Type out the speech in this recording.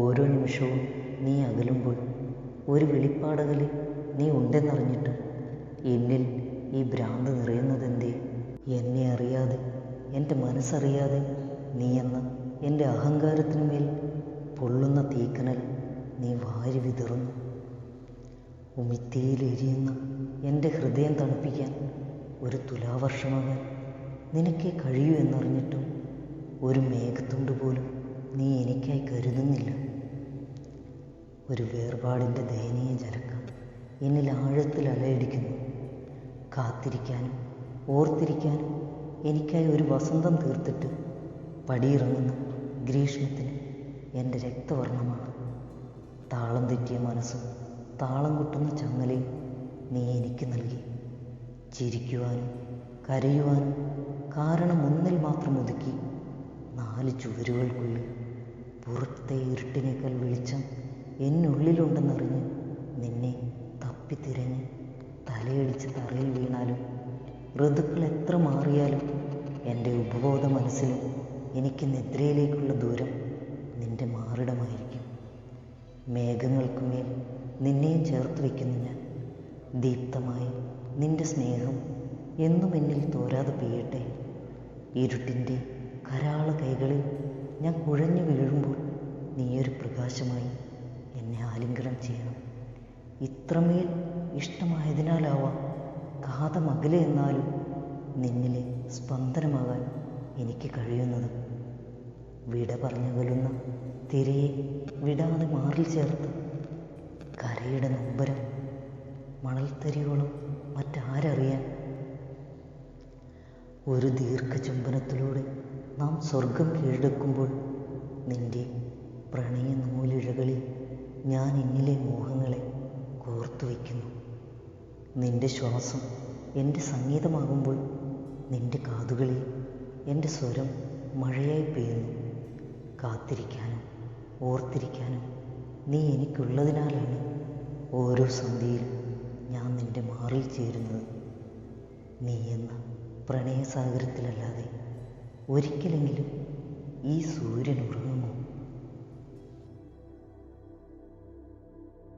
ഓരോ നിമിഷവും നീ അകലുമ്പോൾ ഒരു വെളിപ്പാടകലിൽ നീ ഉണ്ടെന്നറിഞ്ഞിട്ട് എന്നിൽ ഈ ഭ്രാന്ത് നിറയുന്നതെന്തേ? എന്നെ അറിയാതെ, എൻ്റെ മനസ്സറിയാതെ നീ എന്ന എൻ്റെ അഹങ്കാരത്തിനുമേൽ പൊള്ളുന്ന തീക്കനൽ നീ വാരി വിതറുന്നു. ഉമിത്തിയിലെരിയുന്ന എൻ്റെ ഹൃദയം തണുപ്പിക്കാൻ ഒരു തുലാവർഷമാകാൻ നിനക്കേ കഴിയൂ എന്നറിഞ്ഞിട്ടും ഒരു മേഘത്തുണ്ട് പോലും നീ എനിക്കായി കരുതുന്നില്ല. ഒരു വേർപാടിൻ്റെ ദയനീയ ജലക്കം എന്നിൽ ആഴത്തിൽ അലയടിക്കുന്നു. കാത്തിരിക്കാനും ഓർത്തിരിക്കാനും എനിക്കായി ഒരു വസന്തം തീർത്തിട്ട് പടിയിറങ്ങുന്ന ഗ്രീഷ്മത്തിന് എൻ്റെ രക്തവർണ്ണമാണ്. താളം തെറ്റിയ മനസ്സും താളം കൊട്ടുന്ന ചങ്ങലയും നീ എനിക്ക് നൽകി. ചിരിക്കുവാനും കരയുവാനും കാരണം ഒന്നിൽ മാത്രം ഒതുക്കി 4 ചുവരുകൾക്കുള്ളിൽ പുറത്തെ ഇരുട്ടിനേക്കാൾ വെളിച്ചം എന്നുള്ളിലുണ്ടെന്നറിഞ്ഞ് നിന്നെ തപ്പിത്തിരഞ്ഞ് തലയടിച്ച് തറയിൽ വീണാലും ഋതുക്കൾ എത്ര മാറിയാലും എൻ്റെ ഉപബോധ മനസ്സിലും എനിക്ക് നിദ്രയിലേക്കുള്ള ദൂരം നിൻ്റെ മാറിടമായിരിക്കും. മേഘങ്ങൾക്കുമേൽ നിന്നെയും ചേർത്ത് വയ്ക്കുന്നു ഞാൻ. ദീപ്തമായി നിൻ്റെ സ്നേഹം എന്നും എന്നിൽ തോരാതെ പെയ്യട്ടെ. ഇരുട്ടിൻ്റെ കരാള കൈകളിൽ ഞാൻ കുഴഞ്ഞു വീഴുമ്പോൾ നീയൊരു പ്രകാശമായി എന്നെ ആലിംഗനം ചെയ്യണം. ഇത്രമേൽ ഇഷ്ടമായതിനാലാവാം കാതമകലെ എന്നാലും നിന്നിലെ സ്പന്ദനമാകാൻ എനിക്ക് കഴിയുന്നത്. വിട പറഞ്ഞകലുന്ന തിരയെ വിടാതെ മാറിൽ ചേർത്ത് കരയുടെ നൊമ്പരം മണൽത്തരിയോളം മറ്റാരറിയാൻ. ഒരു ദീർഘചുംബനത്തിലൂടെ നാം സ്വർഗം കീഴടക്കുമ്പോൾ നിൻ്റെ പ്രണയ നൂലിഴകളിൽ ഞാൻ എന്നിലെ മോഹങ്ങളെ കോർത്തു വയ്ക്കുന്നു. നിൻ്റെ ശ്വാസം എൻ്റെ സംഗീതമാകുമ്പോൾ നിൻ്റെ കാതുകളിൽ എൻ്റെ സ്വരം മഴയായി പെയ്യുന്നു. കാത്തിരിക്കാനും ഓർത്തിരിക്കാനും നീ എനിക്കുള്ളതിനാലാണ് ഓരോ സന്ധ്യയിലും ഞാൻ നിൻ്റെ മാറിൽ ചേരുന്നത്. നീ എന്ന പ്രണയസാഗരത്തിലല്ലാതെ ഒരിക്കലെങ്കിലും ഈ സൂര്യൻ ഉറങ്ങും.